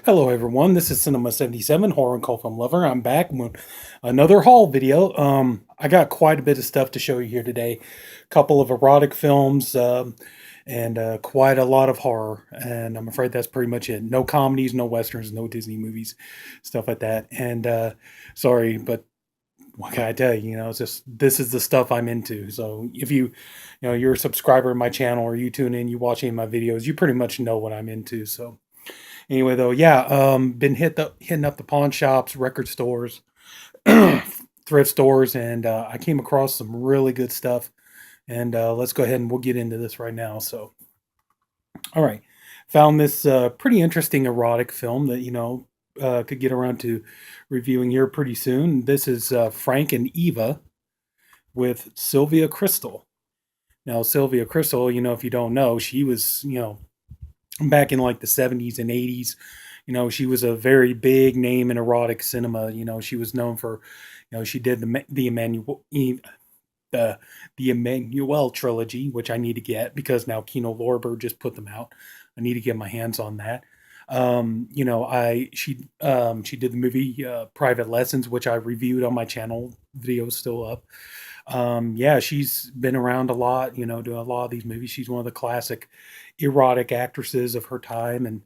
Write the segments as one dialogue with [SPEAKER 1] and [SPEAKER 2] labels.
[SPEAKER 1] Hello everyone, this is Cinema 77, Horror and Cult Film Lover. I'm back with another haul video. I got quite a bit of stuff to show you here today. A couple of erotic films, and quite a lot of horror. And I'm afraid that's pretty much it. No comedies, no westerns, no Disney movies, stuff like that. And sorry, but what can I tell you? It's just this is the stuff I'm into. So if you're a subscriber to my channel or you tune in, you watch any of my videos, you pretty much know what I'm into. So anyway, though, yeah, been hitting up the pawn shops, record stores, thrift stores, and I came across some really good stuff. And let's go ahead and we'll get into this right now. So, all right, found this pretty interesting erotic film that could get around to reviewing here pretty soon. This is Frank and Eva with Sylvia Crystal. Now, Sylvia Crystal, if you don't know, she was back in like the 70s and 80s. She was a very big name in erotic cinema. She was known for, she did the Emmanuel trilogy, which I need to get because now Kino Lorber just put them out. I need to get my hands on that. I she did the movie Private Lessons, which I reviewed on my channel. Video is still up. Yeah, she's been around a lot, doing a lot of these movies. She's one of the classic erotic actresses of her time. And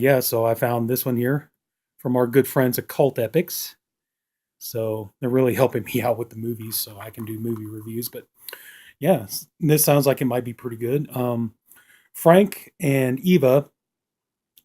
[SPEAKER 1] yeah, so I found this one here from our good friends at Cult Epics. So they're really helping me out with the movies so I can do movie reviews. But yeah, this sounds like it might be pretty good. Frank and Eva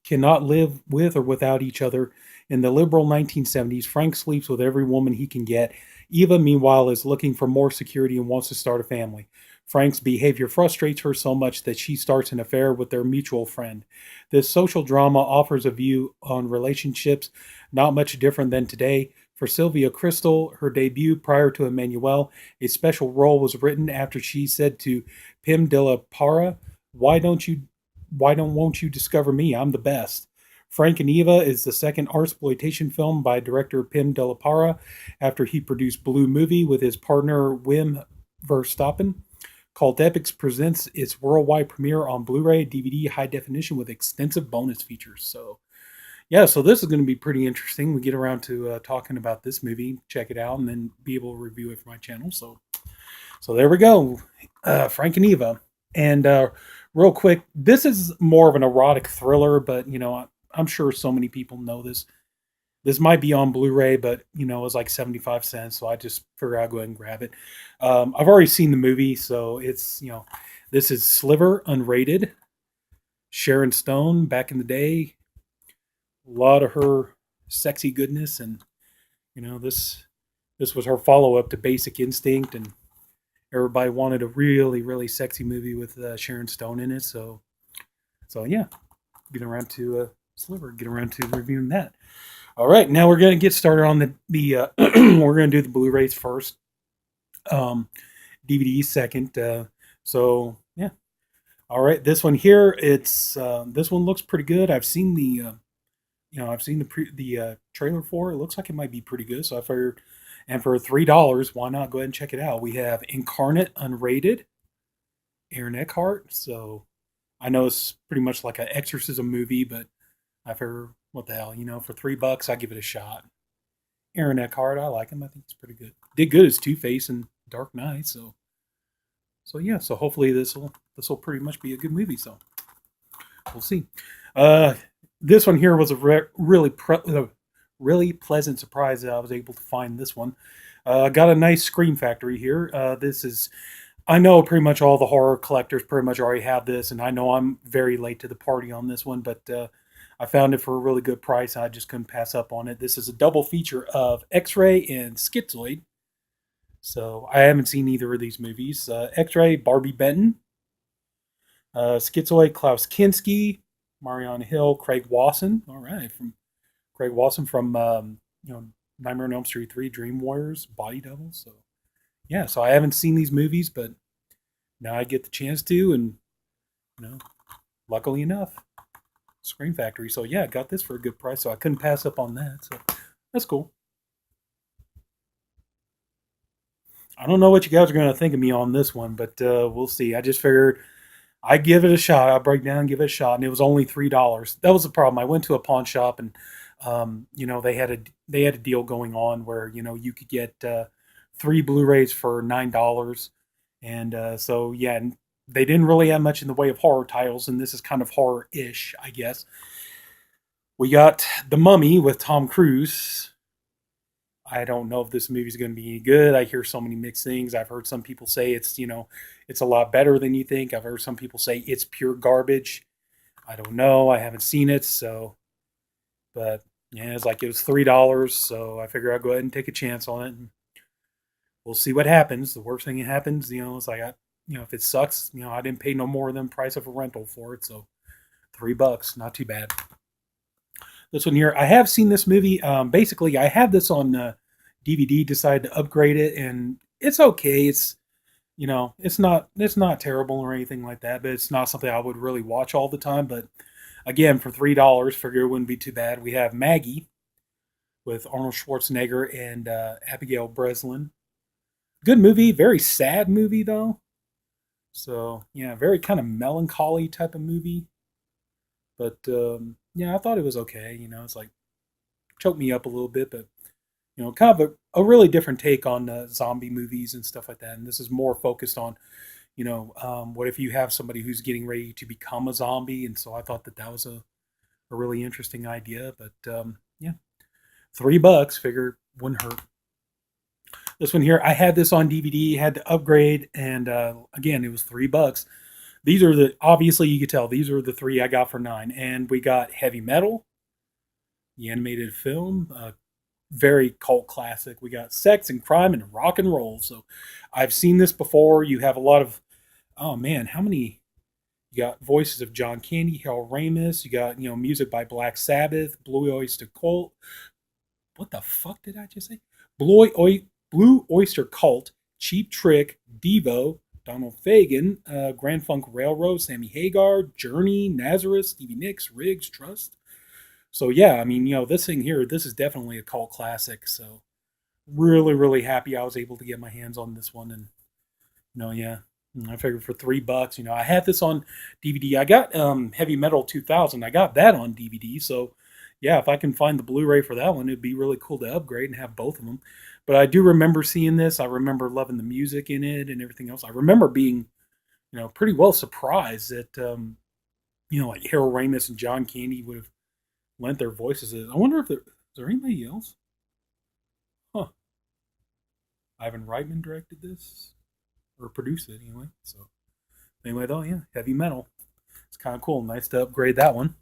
[SPEAKER 1] cannot live with or without each other. In the liberal 1970s, Frank sleeps with every woman he can get. Eva, meanwhile, is looking for more security and wants to start a family. Frank's behavior frustrates her so much that she starts an affair with their mutual friend. This social drama offers a view on relationships not much different than today. For Sylvia Crystal, her debut prior to Emmanuel, a special role was written after she said to Pim de la Parra, why don't won't you discover me? I'm the best. Frank and Eva is the second artsploitation film by director Pim de la Parra after he produced Blue Movie with his partner Wim Verstappen. Cult Epics presents its worldwide premiere on Blu ray, DVD, high definition with extensive bonus features. So, yeah, so this is going to be pretty interesting. We get around to talking about this movie, check it out, and then be able to review it for my channel. So there we go, Frank and Eva. And real quick, this is more of an erotic thriller, but I'm sure so many people know this. This might be on Blu-ray, but it was like 75 cents, so I just figured I'd go ahead and grab it. I've already seen the movie, so it's this is Sliver unrated. Sharon Stone back in the day, a lot of her sexy goodness, and this was her follow-up to Basic Instinct, and everybody wanted a really really sexy movie with Sharon Stone in it. So yeah, get around to Sliver, get around to reviewing that. All right, now we're going to get started on the we're going to do the Blu-rays first, DVDs second. So yeah, all right, this one here, it's this one looks pretty good. I've seen the I've seen the trailer for it. It looks like it might be pretty good. So I figured, and for $3, why not go ahead and check it out? We have Incarnate Unrated, Aaron Eckhart. So I know it's pretty much like an exorcism movie, but I figured, what the hell, for $3, I give it a shot. Aaron Eckhart, I like him. I think he's pretty good. Did good as Two-Face in Dark Knight. So yeah. So hopefully this will pretty much be a good movie. So we'll see. This one here was a really pleasant surprise that I was able to find this one. Got a nice Scream Factory here. This is, I know pretty much all the horror collectors pretty much already have this, and I know I'm very late to the party on this one, but I found it for a really good price. I just couldn't pass up on it. This is a double feature of X-Ray and Schizoid. So I haven't seen either of these movies. X-Ray, Barbie Benton. Schizoid, Klaus Kinski. Marion Hill, Craig Wasson. All right, from Craig Wasson from Nightmare on Elm Street 3, Dream Warriors, Body Double. So yeah, so I haven't seen these movies, but now I get the chance to, and luckily enough, Scream Factory. So yeah, I got this for a good price, so I couldn't pass up on that. So that's cool. I don't know what you guys are going to think of me on this one, but we'll see. I just figured I give it a shot. I break down, give it a shot, and it was only $3. That was the problem. I went to a pawn shop, and they had a deal going on where you could get three Blu-rays for $9, and so yeah, and they didn't really have much in the way of horror titles, and this is kind of horror-ish, I guess. We got The Mummy with Tom Cruise. I don't know if this movie's going to be any good. I hear so many mixed things. I've heard some people say it's a lot better than you think. I've heard some people say it's pure garbage. I don't know. I haven't seen it, so but yeah, it was $3, so I figure I'll go ahead and take a chance on it. And we'll see what happens. The worst thing that happens, is like if it sucks, I didn't pay no more than price of a rental for it, so $3, not too bad. This one here, I have seen this movie. Basically, I had this on DVD. Decided to upgrade it, and it's okay. It's not terrible or anything like that, but it's not something I would really watch all the time. But again, for $3, figure it wouldn't be too bad. We have Maggie with Arnold Schwarzenegger and Abigail Breslin. Good movie, very sad movie though. So yeah, very kind of melancholy type of movie. But yeah, I thought it was okay. It's like choked me up a little bit, but kind of a really different take on zombie movies and stuff like that. And this is more focused on, what if you have somebody who's getting ready to become a zombie? And so I thought that was a really interesting idea. But yeah, $3, figure wouldn't hurt. This one here, I had this on DVD, had to upgrade, and again, it was $3. These are obviously you could tell these are the three I got for 9, and we got Heavy Metal, the animated film, very cult classic. We got Sex and Crime and Rock and Roll. So I've seen this before. You have a lot of, oh man, how many? You got voices of John Candy, Harold Ramis. You got music by Black Sabbath, Blue Oyster Cult. What the fuck did I just say? Blue Oyster Cult, Cheap Trick, Devo, Donald Fagen, Grand Funk Railroad, Sammy Hagar, Journey, Nazareth, Stevie Nicks, Riggs, Trust. So yeah, I mean, this thing here, this is definitely a cult classic. So really, really happy I was able to get my hands on this one, and yeah, I figured for $3, I had this on DVD. I got Heavy Metal 2000. I got that on DVD. So yeah, if I can find the Blu-ray for that one, it'd be really cool to upgrade and have both of them. But I do remember seeing this. I remember loving the music in it and everything else. I remember being, pretty well surprised that, like Harold Ramis and John Candy would have lent their voices. I wonder if is there anybody else? Huh. Ivan Reitman directed this or produced it anyway. So anyway, though, yeah, Heavy Metal. It's kind of cool. Nice to upgrade that one.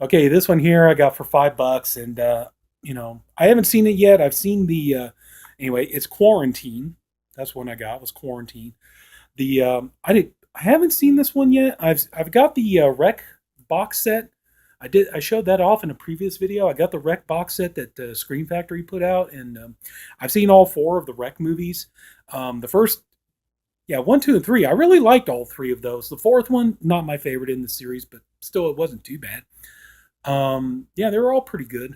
[SPEAKER 1] Okay, this one here I got for $5, and I haven't seen it yet. I've seen the anyway. It's Quarantine. That's one I got. Was Quarantine. The I haven't seen this one yet. I've got the Rec box set. I showed that off in a previous video. I got the Rec box set that Scream Factory put out, and I've seen all 4 of the Rec movies. The first, yeah, 1, 2, and 3. I really liked all 3 of those. The 4th one, not my favorite in the series, but still, it wasn't too bad. Yeah, they were all pretty good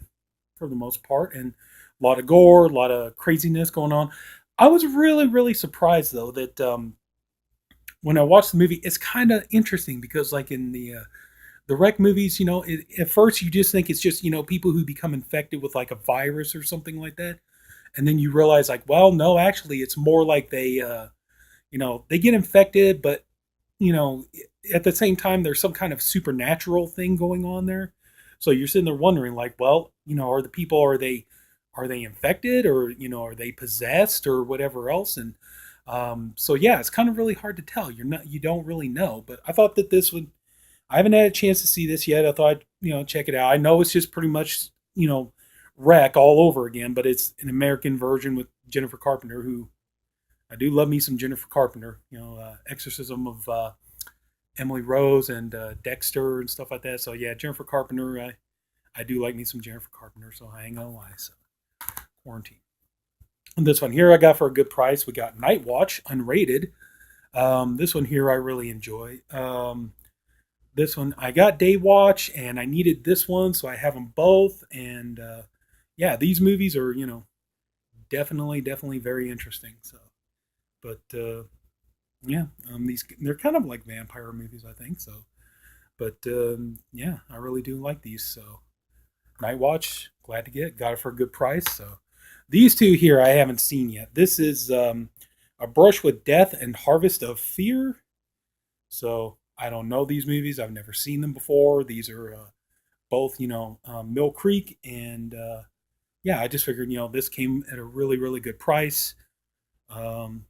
[SPEAKER 1] for the most part, and a lot of gore, a lot of craziness going on. I was really, really surprised though that when I watched the movie, it's kind of interesting because, like in the Rec movies, at first you just think it's just people who become infected with like a virus or something like that, and then you realize like, well, no, actually, it's more like they get infected, but at the same time, there's some kind of supernatural thing going on there. So you're sitting there wondering, like, well, are the people are they infected or are they possessed or whatever else? And so yeah, it's kind of really hard to tell. You don't really know. But I thought that this would. I haven't had a chance to see this yet. I thought check it out. I know it's just pretty much Wreck all over again, but it's an American version with Jennifer Carpenter, who I do love me some Jennifer Carpenter. Exorcism of Emily Rose and Dexter and stuff like that. So yeah, Jennifer Carpenter. I do like me some Jennifer Carpenter, so I ain't gonna lie. So Quarantine. And this one here I got for a good price. We got Night Watch unrated. This one here I really enjoy. This one I got Day Watch and I needed this one, so I have them both. And yeah, these movies are definitely very interesting. So, but Yeah, these they're kind of like vampire movies, I think. So, but yeah, I really do like these. So, Night Watch, glad to got it for a good price. So, these two here I haven't seen yet. This is A Brush with Death and Harvest of Fear. So, I don't know these movies. I've never seen them before. These are both, Mill Creek, and yeah, I just figured, this came at a really, really good price. Um,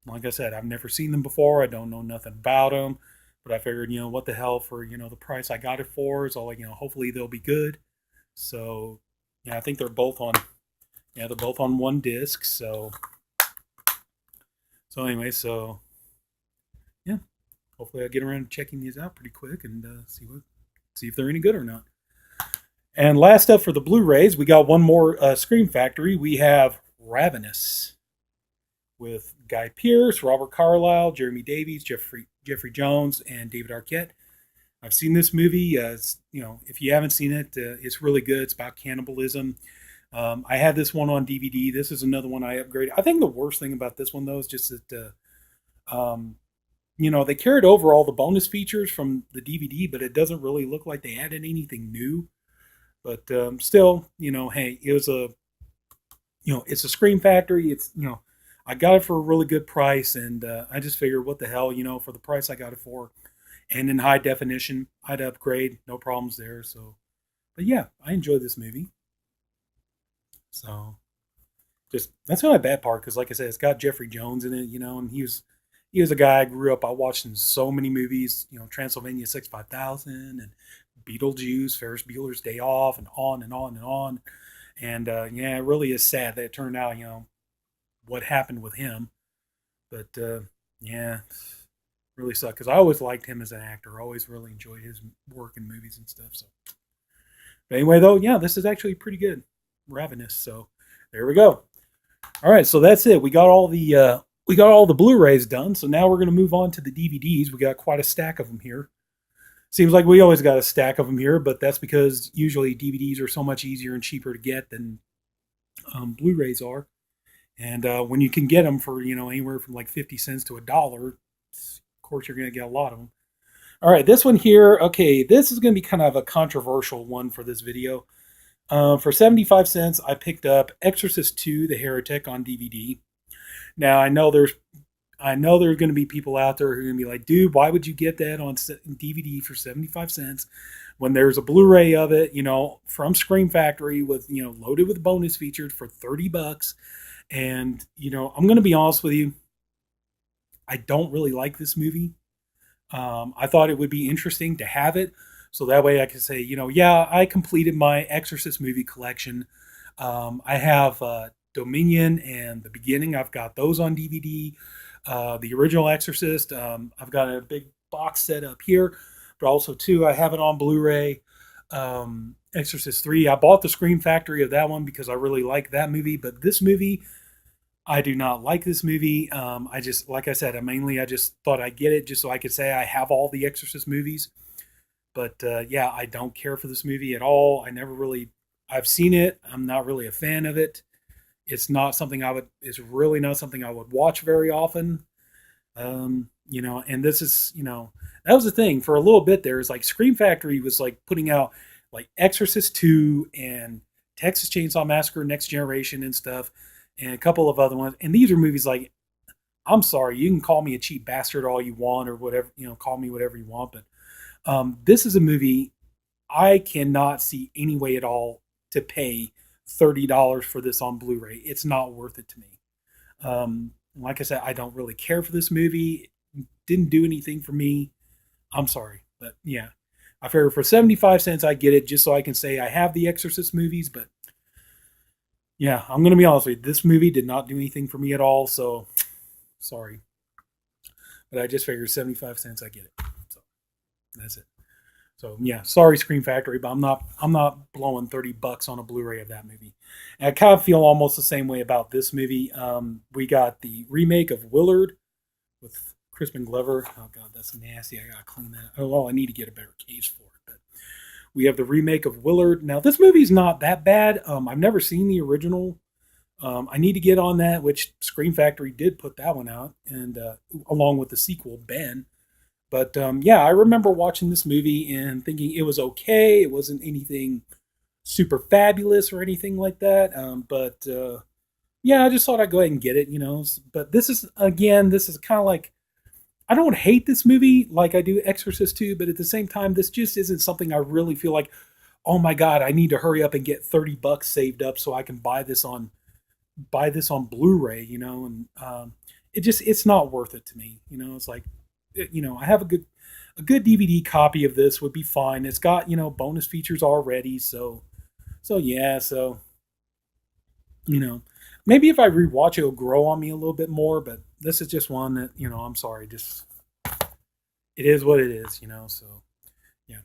[SPEAKER 1] like I said, I've never seen them before. I don't know nothing about them, but I figured, what the hell, for the price I got it for is all like, hopefully they'll be good. So yeah, I think they're both on. Yeah, they're both on one disc. So anyway, so yeah, hopefully I get around to checking these out pretty quick and see if they're any good or not. And last up for the Blu-rays, we got one more Scream Factory. We have Ravenous with Guy Pearce, Robert Carlyle, Jeremy Davies, Jeffrey Jones, and David Arquette. I've seen this movie. If you haven't seen it, it's really good. It's about cannibalism. I had this one on DVD. This is another one I upgraded. I think the worst thing about this one though is just that they carried over all the bonus features from the DVD, but it doesn't really look like they added anything new. But still, hey, it was it's a Scream Factory. I got it for a really good price, and I just figured, what the hell, for the price I got it for, and in high definition, I'd upgrade, no problems there. So, but yeah, I enjoyed this movie. So, just that's not a bad part because, like I said, it's got Jeffrey Jones in it, and he was a guy I grew up. I watched in so many movies, Transylvania 65000 and Beetlejuice, Ferris Bueller's Day Off, and on and on and on. And yeah, it really is sad that it turned out, what happened with him. But yeah, really sucked because I always liked him as an actor. I always really enjoyed his work in movies and stuff. So, but anyway, though, yeah, this is actually pretty good. Ravenous. So there we go. All right, so that's it. We got all the Blu-rays done. So now we're going to move on to the DVDs. We got quite a stack of them here. Seems like we always got a stack of them here, but that's because usually DVDs are so much easier and cheaper to get than Blu-rays are. And when you can get them for anywhere from like 50 cents to $1, of course you're going to get a lot of them. All right, this one here. Okay, this is going to be kind of a controversial one for this video. For 75 cents, I picked up Exorcist 2: The Heretic on DVD. Now I know there's going to be people out there who are going to be like, dude, why would you get that on DVD for 75 cents when there's a Blu-ray of it, from Scream Factory with, loaded with bonus features for $30. And, I'm going to be honest with you. I don't really like this movie. I thought it would be interesting to have it. So that way I could say, yeah, I completed my Exorcist movie collection. I have Dominion and The Beginning. I've got those on DVD. The original Exorcist. I've got a big box set up here, but also too, I have it on Blu-ray. Exorcist 3. I bought the Scream Factory of that one because I really like that movie, but this movie, I do not like this movie. I just, like I said, I just thought I'd get it just so I could say I have all the Exorcist movies. But yeah, I don't care for this movie at all. I've seen it. I'm not really a fan of it. It's really not something I would watch very often. And this is, that was the thing for a little bit there. Is like Scream Factory was like putting out like Exorcist 2 and Texas Chainsaw Massacre Next Generation and stuff, and a couple of other ones. And these are movies like, I'm sorry, you can call me a cheap bastard all you want or whatever, call me whatever you want. But this is a movie I cannot see any way at all to pay $30 for this on Blu-ray. It's not worth it to me. Like I said, I don't really care for this movie. It didn't do anything for me. I'm sorry. But yeah, I figure for 75 cents, I get it just so I can say I have the Exorcist movies. But yeah, I'm going to be honest with you. This movie did not do anything for me at all. So sorry. But I just figured 75 cents, I get it. So that's it. So yeah, sorry Scream Factory, but I'm not blowing $30 on a Blu-ray of that movie. And I kind of feel almost the same way about this movie. We got the remake of Willard with Crispin Glover. Oh god, that's nasty. I gotta clean that. Oh well, I need to get a better case for it. But we have the remake of Willard. Now this movie's not that bad. I've never seen the original I need to get on that, which Scream Factory did put that one out, and along with the sequel, Ben. But yeah, I remember watching this movie and thinking it was okay. It wasn't anything super fabulous or anything like that. But yeah, I just thought I'd go ahead and get it, you know. But this is, again, this is kind of like, I don't hate this movie like I do Exorcist 2, but at the same time, this just isn't something I really feel like, oh my God, I need to hurry up and get $30 saved up so I can buy this on Blu-ray, you know, and it's not worth it to me, you know. It's like, you know, I have a good DVD copy of this would be fine. It's got, you know, bonus features already, so yeah, so you know, maybe if I rewatch it, it'll grow on me a little bit more. But this is just one that, you know, I'm sorry, just it is what it is, you know. So yeah.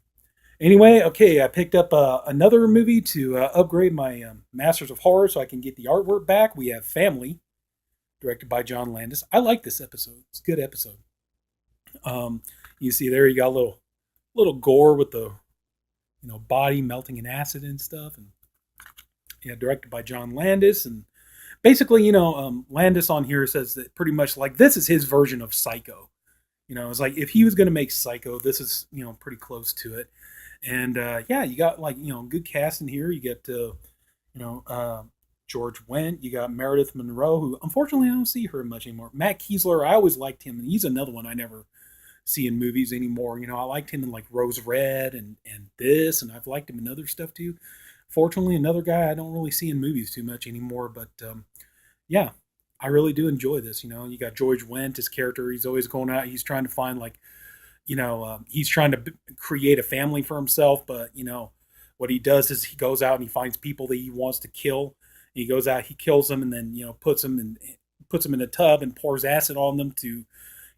[SPEAKER 1] Anyway, okay, I picked up another movie to upgrade my Masters of Horror so I can get the artwork back. We have Family, directed by John Landis. I like this episode. It's a good episode. Um, you see there, you got a little gore with the, you know, body melting in acid and stuff, and yeah, directed by John Landis. And basically, you know, Landis on here says that pretty much like this is his version of Psycho. You know, it's like if he was going to make Psycho, this is, you know, pretty close to it. And yeah, you got like, you know, good cast in here. You get you know, George Wendt. You got Meredith Monroe, who unfortunately I don't see her much anymore. Matt Kiesler, I always liked him, and he's another one I never see in movies anymore. You know, I liked him in like Rose Red and this, and I've liked him in other stuff too. Fortunately, another guy I don't really see in movies too much anymore. But yeah, I really do enjoy this. You know, you got George Wendt, his character. He's always going out. He's trying to find like, you know, he's trying to create a family for himself. But you know, what he does is he goes out and he finds people that he wants to kill. He goes out, he kills them, and then, you know, puts them in a tub and pours acid on them to,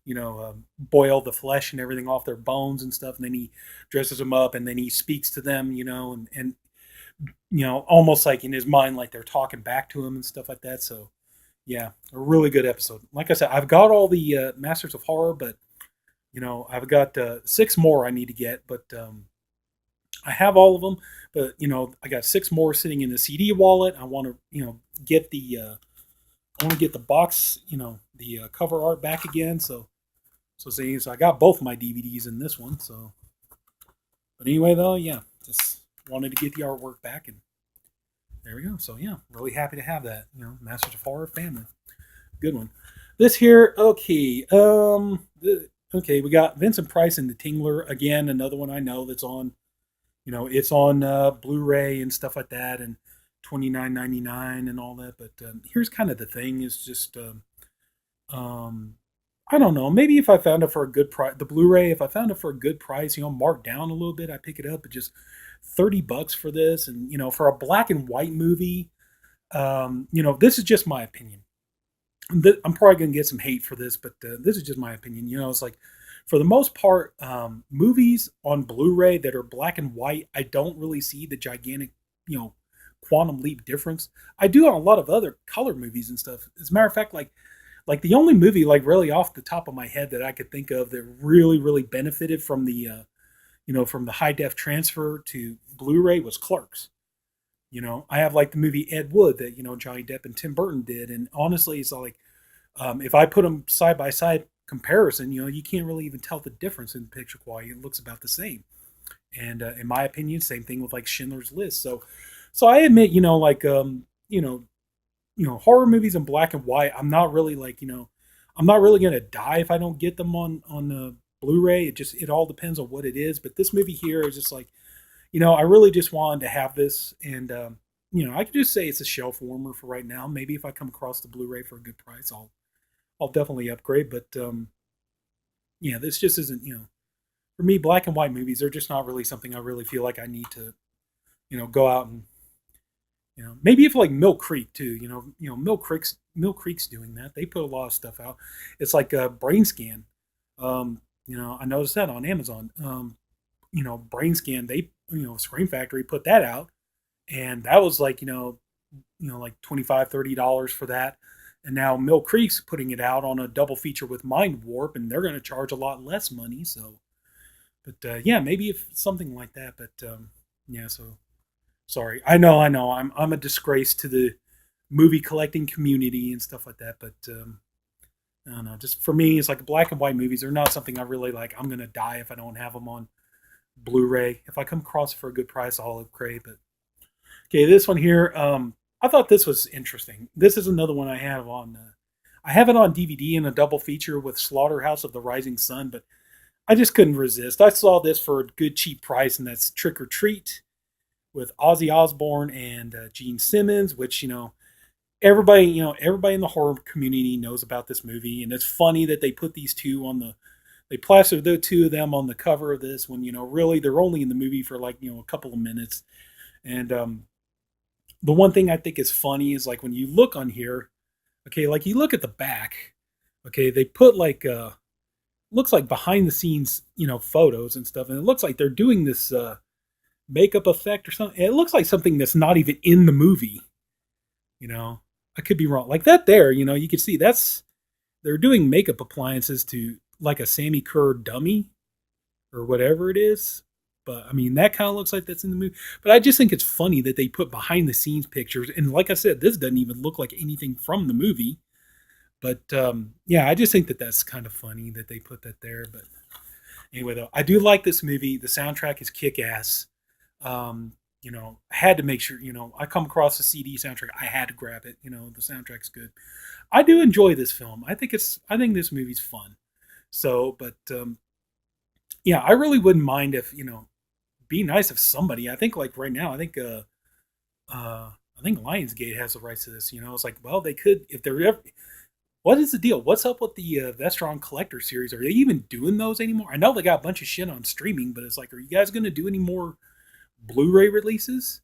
[SPEAKER 1] you know, boil the flesh and everything off their bones and stuff. And then he dresses them up, and then he speaks to them, you know, and you know, almost like in his mind, like they're talking back to him and stuff like that. So yeah, a really good episode. Like I said, I've got all the Masters of Horror, but you know, I've got six more I need to get, but I have all of them. But you know, I got six more sitting in the CD wallet. I want to, you know, get the I want to get the box, you know, the cover art back again. So I got both my DVDs in this one. So, but anyway, though, yeah, just wanted to get the artwork back, and there we go. So yeah, really happy to have that. You know, Masters of Horror Family, good one. This here, okay, okay, we got Vincent Price and the Tingler again, another one I know that's on. You know, it's on Blu-ray and stuff like that, and 29.99 and all that. But here's kind of the thing: is just um, I don't know. Maybe if I found it for a good price, the Blu-ray, if I found it for a good price, you know, marked down a little bit, I pick it up. But just $30 for this, and you know, for a black and white movie, you know, this is just my opinion. I'm probably gonna get some hate for this, but this is just my opinion. You know, it's like for the most part, movies on Blu-ray that are black and white, I don't really see the gigantic, you know, quantum leap difference. I do on a lot of other color movies and stuff. As a matter of fact, like the only movie like really off the top of my head that I could think of that really benefited from the you know, from the high def transfer to Blu-ray was Clerks. You know, I have like the movie Ed Wood that, you know, Johnny Depp and Tim Burton did, and honestly, it's like if I put them side by side comparison, you know, you can't really even tell the difference in picture quality. It looks about the same. And in my opinion, same thing with like Schindler's List. So I admit, you know, like you know, horror movies in black and white, I'm not really like, you know, I'm not really gonna die if I don't get them on Blu-ray. It all depends on what it is. But this movie here is just like, you know, I really just wanted to have this, and you know, I could just say it's a shelf warmer for right now. Maybe if I come across the Blu-ray for a good price, I'll definitely upgrade. But yeah, this just isn't, you know, for me, black and white movies are just not really something I really feel like I need to, you know, go out and, you know, maybe if like Mill Creek too, you know, Mill Creek's doing that. They put a lot of stuff out. It's like a Brain Scan. You know, I noticed that on Amazon. You know, Brain Scan, they, you know, Scream Factory put that out, and that was like, you know, like $25-$30 for that. And now Mill Creek's putting it out on a double feature with Mind Warp, and they're going to charge a lot less money. So, but yeah, maybe if something like that. But yeah, so sorry. I know. I'm a disgrace to movie collecting community and stuff like that. But I don't know. Just for me, it's like black and white movies are not something I really like. I'm gonna die if I don't have them on Blu-ray. If I come across it for a good price, I'll upgrade. But okay, this one here. I thought this was interesting. This is another one I have on. I have it on DVD in a double feature with Slaughterhouse of the Rising Sun, but I just couldn't resist. I saw this for a good cheap price, and that's Trick or Treat with Ozzy Osbourne and Gene Simmons, which everybody in the horror community knows about this movie, and it's funny that they put these two on the they plastered the two of them on the cover of this when really they're only in the movie for like a couple of minutes. And the one thing I think is funny is like when you look on here, okay, like you look at the back, okay, they put like looks like behind the scenes photos and stuff, and it looks like they're doing this makeup effect or something. It looks like something that's not even in the movie. You know, I could be wrong. Like that there, you can see they're doing makeup appliances to like a Sammy Kerr dummy or whatever it is. But I mean, that kind of looks like that's in the movie. But I just think it's funny that they put behind the scenes pictures. And like I said, this doesn't even look like anything from the movie. But yeah, I just think that that's kind of funny that they put that there. But anyway, though, I do like this movie. The soundtrack is kick ass. I had to make sure, I come across the CD soundtrack. I had to grab it. The soundtrack's good. I do enjoy this film. I think this movie's fun. So, but yeah, I really wouldn't mind if, be nice if somebody, I think like right now, I think Lionsgate has the rights to this. It's like, well, they could, if they're ever, what is the deal? What's up with the Vestron Collector series? Are they even doing those anymore? I know they got a bunch of shit on streaming, but it's like, are you guys going to do any more Blu-ray releases?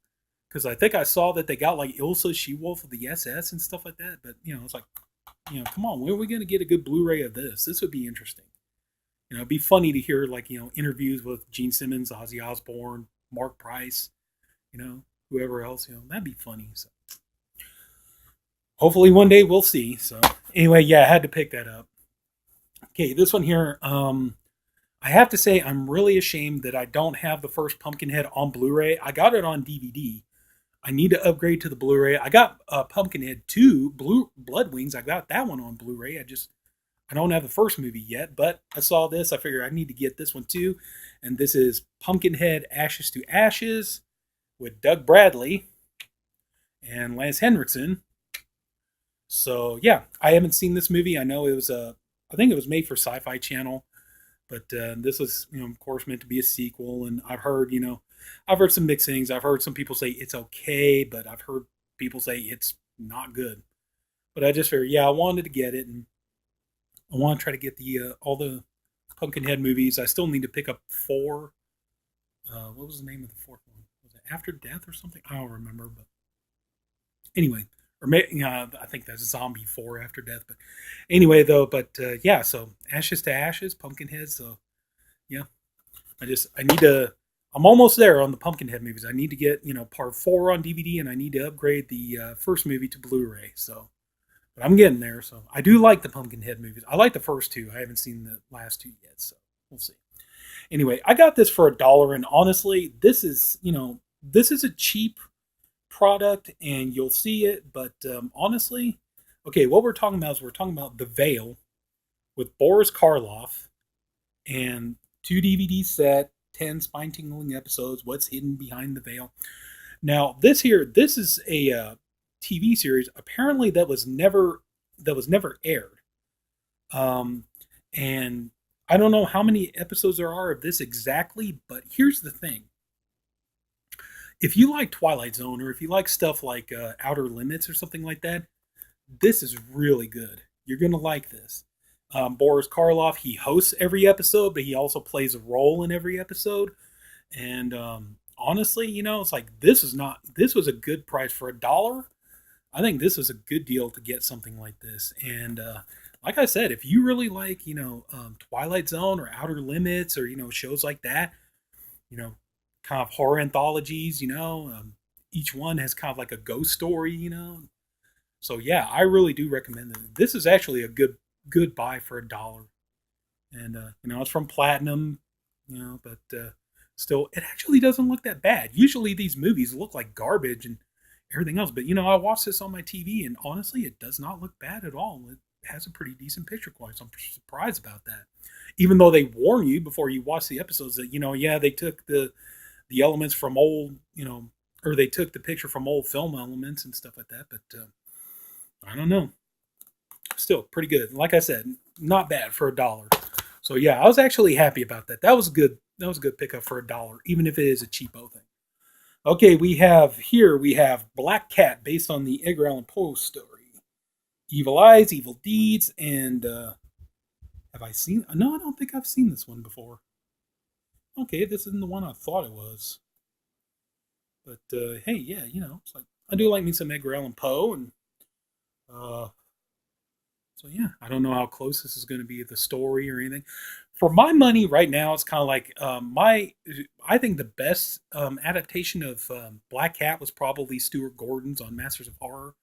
[SPEAKER 1] Because I think I saw that they got like Ilsa She-Wolf of the SS and stuff like that. But it's like, come on, when are we going to get a good Blu-ray of this? This would be interesting. It'd be funny to hear like interviews with Gene Simmons, Ozzy Osbourne, Mark Price, whoever else. That'd be funny. So hopefully one day we'll see. So anyway, yeah, I had to pick that up. Okay, this one here. I have to say I'm really ashamed that I don't have the first Pumpkinhead on Blu-ray. I got it on DVD. I need to upgrade to the Blu-ray. I got Pumpkinhead 2, Blood Wings. I got that one on Blu-ray. I don't have the first movie yet, but I saw this. I figured I need to get this one too. And this is Pumpkinhead Ashes to Ashes with Doug Bradley and Lance Henriksen. So yeah, I haven't seen this movie. I know I think it was made for Sci-Fi Channel, but this was, of course, meant to be a sequel. And I've heard some mixed things. I've heard some people say it's okay, but I've heard people say it's not good. But I just figured, yeah, I wanted to get it, and I want to try to get the all the Pumpkinhead movies. I still need to pick up 4. What was the name of the fourth one? Was it After Death or something? I don't remember. But anyway, or maybe I think that's Zombie 4 After Death. But anyway, though, yeah. So Ashes to Ashes, Pumpkinhead. So yeah, I need to. I'm almost there on the Pumpkinhead movies. I need to get part 4 on DVD, and I need to upgrade the first movie to Blu-ray. So. But I'm getting there, so I do like the Pumpkinhead movies. I like the first 2. I haven't seen the last 2 yet, so we'll see. Anyway, I got this for $1, and honestly, this is a cheap product, and you'll see it. But honestly, okay, what we're talking about is we're talking about The Veil with Boris Karloff and 2 DVD set, 10 spine-tingling episodes. What's hidden behind the veil? Now, this is a TV series apparently that was never aired, and I don't know how many episodes there are of this exactly, but here's the thing: if you like Twilight Zone, or if you like stuff like Outer Limits or something like that, this is really good. You're gonna like this. Boris Karloff, he hosts every episode, but he also plays a role in every episode, and honestly, it's like this was a good price for $1. I think this was a good deal to get something like this. And like I said, if you really like, Twilight Zone or Outer Limits or, shows like that, kind of horror anthologies, each one has kind of like a ghost story. So yeah, I really do recommend it. This is actually a good buy for $1. And, it's from Platinum, but still, it actually doesn't look that bad. Usually these movies look like garbage, and everything else. But I watched this on my TV, and honestly, it does not look bad at all. It has a pretty decent picture quality. So I'm surprised about that. Even though they warn you before you watch the episodes that yeah, they took the elements from old, or they took the picture from old film elements and stuff like that. But I don't know. Still pretty good. Like I said, not bad for $1. So yeah, I was actually happy about that. That was good. That was a good pickup for $1, even if it is a cheapo thing. Okay, we have Black Cat, based on the Edgar Allan Poe story. Evil Eyes, Evil Deeds, and have I seen? No, I don't think I've seen this one before. Okay, this isn't the one I thought it was. But hey, yeah, it's like I do like me some Edgar Allan Poe, and uh, so yeah, I don't know how close this is going to be to the story or anything. For my money, right now, it's kind of like my. I think the best adaptation of Black Cat was probably Stuart Gordon's on Masters of Horror.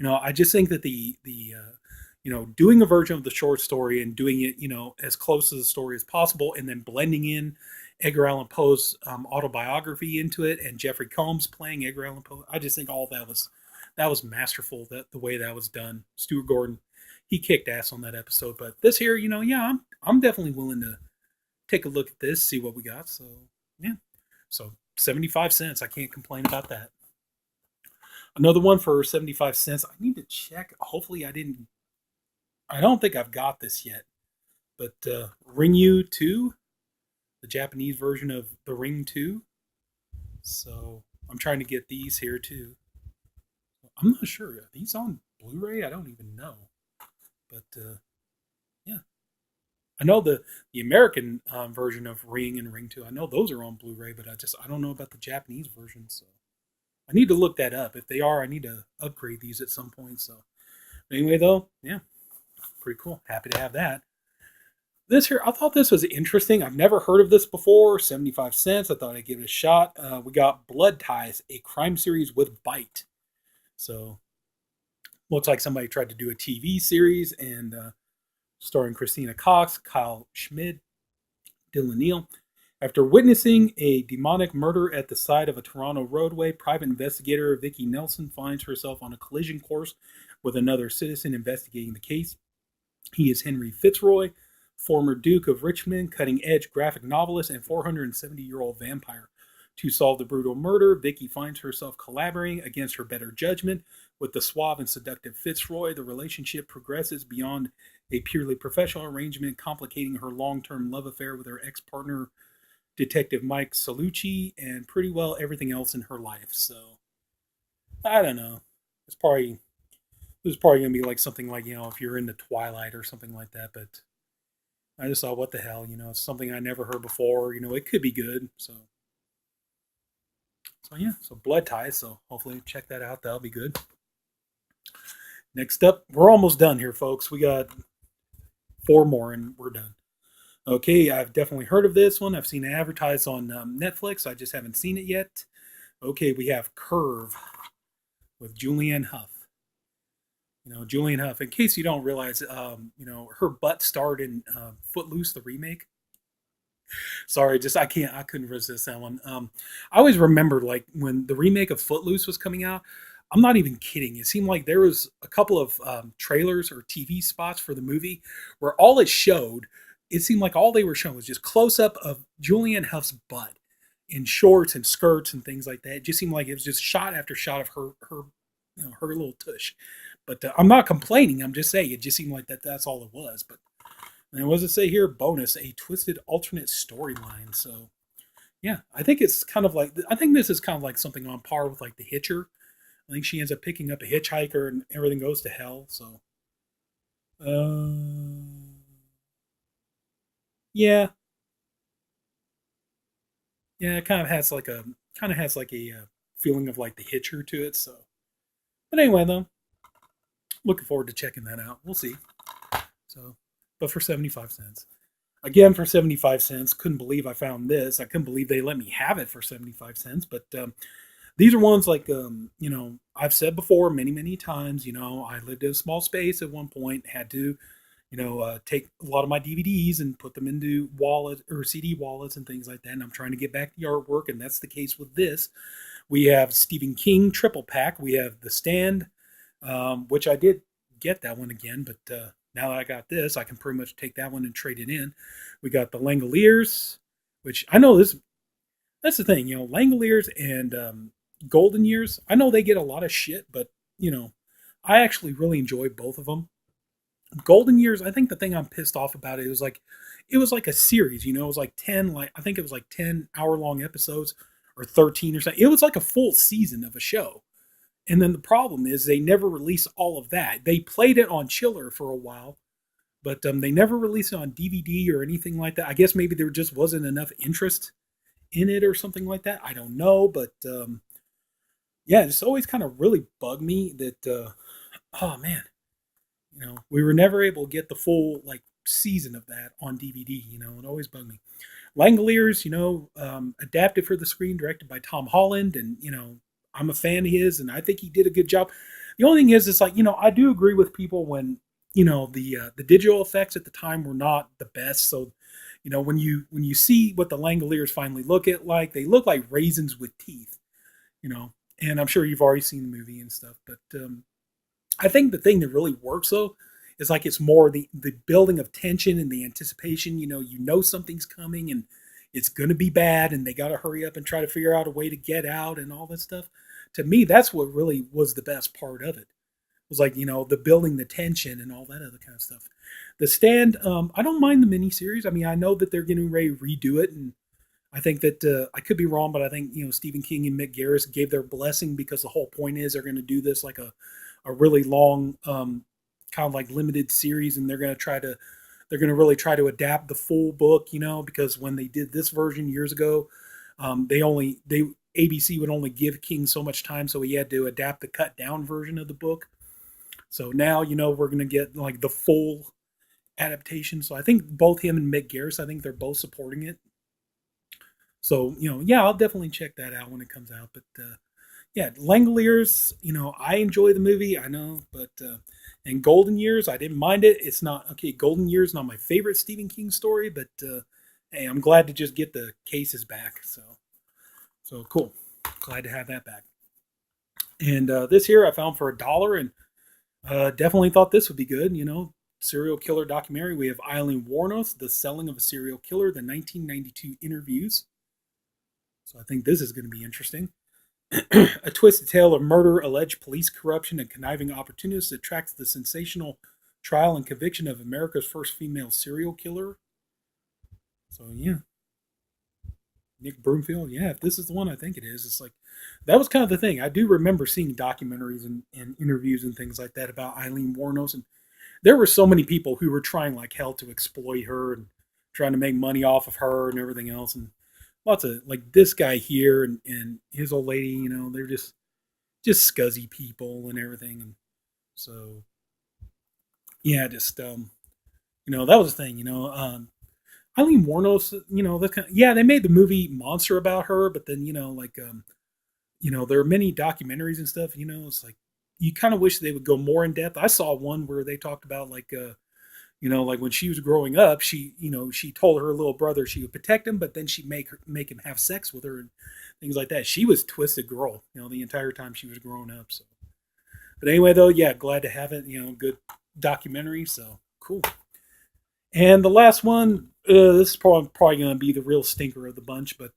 [SPEAKER 1] I just think that the doing a version of the short story and doing it, as close to the story as possible, and then blending in Edgar Allan Poe's autobiography into it, and Jeffrey Combs playing Edgar Allan Poe. I just think all that was masterful. That the way that was done. Stuart Gordon, he kicked ass on that episode. But this here, yeah, I'm definitely willing to take a look at this, see what we got. So yeah, so 75 cents. I can't complain about that. Another one for 75 cents. I need to check. Hopefully, I didn't. I don't think I've got this yet. But Ring You 2, the Japanese version of The Ring 2. So I'm trying to get these here too. I'm not sure. Are these on Blu ray? I don't even know. But yeah. I know the American version of Ring and Ring 2. I know those are on Blu ray, but I don't know about the Japanese version. So I need to look that up. If they are, I need to upgrade these at some point. So anyway, though, yeah, pretty cool. Happy to have that. This here, I thought this was interesting. I've never heard of this before. 75 cents. I thought I'd give it a shot. We got Blood Ties, a crime series with bite. So looks like somebody tried to do a TV series, and starring Christina Cox, Kyle Schmid, Dylan Neal. After witnessing a demonic murder at the side of a Toronto roadway, private investigator Vicki Nelson finds herself on a collision course with another citizen investigating the case. He is Henry Fitzroy, former Duke of Richmond, cutting-edge graphic novelist, and 470-year-old vampire. To solve the brutal murder, Vicki finds herself collaborating against her better judgment with the suave and seductive Fitzroy. The relationship progresses beyond a purely professional arrangement, complicating her long-term love affair with her ex-partner, Detective Mike Salucci, and pretty well everything else in her life. So, I don't know. It's probably This is probably gonna be like something like if you're into Twilight or something like that. But I just thought, what the hell, it's something I never heard before. It could be good. So yeah, so Blood Ties. So hopefully check that out. That'll be good. Next up, we're almost done here, folks. We got four more and we're done. Okay, I've definitely heard of this one. I've seen it advertised on Netflix. I just haven't seen it yet. Okay, we have Curve with Julianne Hough. Julianne Hough. In case you don't realize, her butt starred in Footloose, the remake. Sorry, just I couldn't resist that one. I always remembered like when the remake of Footloose was coming out. I'm not even kidding. It seemed like there was a couple of trailers or TV spots for the movie where all it showed, it seemed like all they were showing was just close up of Julianne Hough's butt in shorts and skirts and things like that. It just seemed like it was just shot after shot of her little tush. But I'm not complaining. I'm just saying it just seemed like that's all it was. But and what does it say here? Bonus, a twisted alternate storyline. So yeah, I think this is kind of like something on par with like The Hitcher. I think she ends up picking up a hitchhiker and everything goes to hell. So yeah, yeah, it kind of has like a feeling of like The Hitcher to it. So, but anyway, though, looking forward to checking that out. We'll see. So, but for 75 cents. Again, for 75 cents, couldn't believe I found this. I couldn't believe they let me have it for 75 cents. But these are ones like, I've said before many, many times, I lived in a small space at one point, had to, take a lot of my DVDs and put them into wallet or CD wallets and things like that. And I'm trying to get back to the artwork. And that's the case with this. We have Stephen King triple pack. We have The Stand, which I did get that one again, but now that I got this, I can pretty much take that one and trade it in. We got the Langoliers, which I know this. That's the thing, Langoliers and Golden Years. I know they get a lot of shit, but I actually really enjoy both of them. Golden Years, I think the thing I'm pissed off about it was like a series, it was like 10, like I think it was like 10-hour long episodes or 13 or something. It was like a full season of a show. And then the problem is they never released all of that. They played it on Chiller for a while, but they never released it on DVD or anything like that. I guess maybe there just wasn't enough interest in it or something like that. I don't know, but yeah, it's always kind of really bugged me that oh man, we were never able to get the full like season of that on DVD. It always bugged me. Langoliers, adapted for the screen, directed by Tom Holland, and I'm a fan of his, and I think he did a good job. The only thing is, it's like I do agree with people when the digital effects at the time were not the best. So when you see what the Langoliers finally look at like, they look like raisins with teeth. And I'm sure you've already seen the movie and stuff, but I think the thing that really works though is like it's more the building of tension and the anticipation. Something's coming and it's going to be bad, and they got to hurry up and try to figure out a way to get out and all that stuff. To me, that's what really was the best part of it. It was like the building the tension and all that other kind of stuff. The Stand, I don't mind the miniseries. I mean, I know that they're getting ready to redo it, and I think that I could be wrong, but I think Stephen King and Mick Garris gave their blessing because the whole point is they're going to do this like a really long kind of like limited series, and they're going to really try to adapt the full book, because when they did this version years ago, they ABC would only give King so much time, so he had to adapt the cut down version of the book. So now we're going to get like the full adaptation. So I think both him and Mick Garris, I think they're both supporting it. So yeah, I'll definitely check that out when it comes out. But yeah, Langoliers, I enjoy the movie, I know, but and Golden Years, I didn't mind it. It's not okay. Golden Years, not my favorite Stephen King story, but hey, I'm glad to just get the cases back. So cool. Glad to have that back. And this here I found for $1, and definitely thought this would be good. Serial killer documentary. We have Eileen Warnos, The Selling of a Serial Killer, the 1992 interviews. So I think this is going to be interesting. A twisted tale of murder, alleged police corruption, and conniving opportunists that tracks the sensational trial and conviction of America's first female serial killer. So yeah, Nick Broomfield. Yeah, if this is the one I think it is, it's like that was kind of the thing. I do remember seeing documentaries and interviews and things like that about Eileen Warnos, and there were so many people who were trying like hell to exploit her and trying to make money off of her and everything else, and lots of like this guy here and his old lady, they're just scuzzy people and everything. And so yeah, just that was the thing, Eileen Warnos, that kind of, yeah, they made the movie Monster about her, but then like there are many documentaries and stuff, it's like you kind of wish they would go more in depth. I saw one where they talked about like like when she was growing up, she told her little brother she would protect him, but then she'd make him have sex with her and things like that. She was a twisted girl, the entire time she was growing up. So, but anyway, though, yeah, glad to have it. Good documentary. So cool. And the last one, this is probably going to be the real stinker of the bunch, but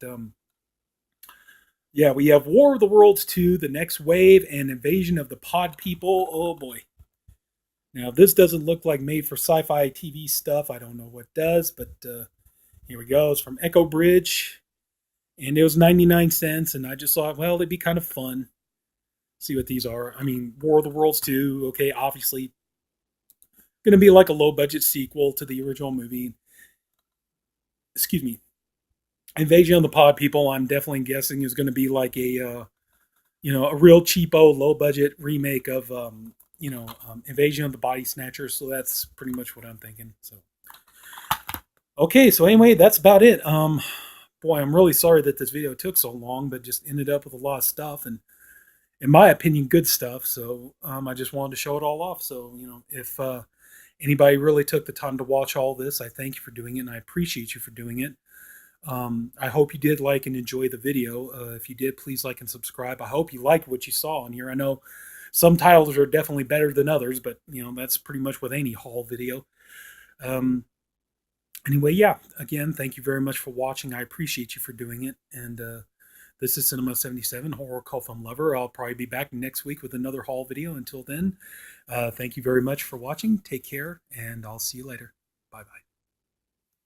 [SPEAKER 1] yeah, we have War of the Worlds 2, The Next Wave, and Invasion of the Pod People. Oh boy. Now, this doesn't look like made for sci-fi TV stuff. I don't know what does, but here we go. It's from Echo Bridge, and it was 99 cents, and I just thought, well, it'd be kind of fun. See what these are. I mean, War of the Worlds 2, okay, obviously going to be like a low-budget sequel to the original movie. Excuse me. Invasion of the Pod People, I'm definitely guessing, is going to be like a real cheapo, low-budget remake of Invasion of the Body Snatchers. So that's pretty much what I'm thinking. So, okay. So anyway, that's about it. Boy, I'm really sorry that this video took so long, but just ended up with a lot of stuff and, in my opinion, good stuff. So, I just wanted to show it all off. So, if anybody really took the time to watch all this, I thank you for doing it, and I appreciate you for doing it. I hope you did like and enjoy the video. If you did, please like and subscribe. I hope you liked what you saw in here. I know some titles are definitely better than others, but that's pretty much with any haul video. Um, anyway, yeah. Again, thank you very much for watching. I appreciate you for doing it. And this is Cinema 77 Horror Cult Film Lover. I'll probably be back next week with another haul video. Until then, thank you very much for watching. Take care, and I'll see you later. Bye bye.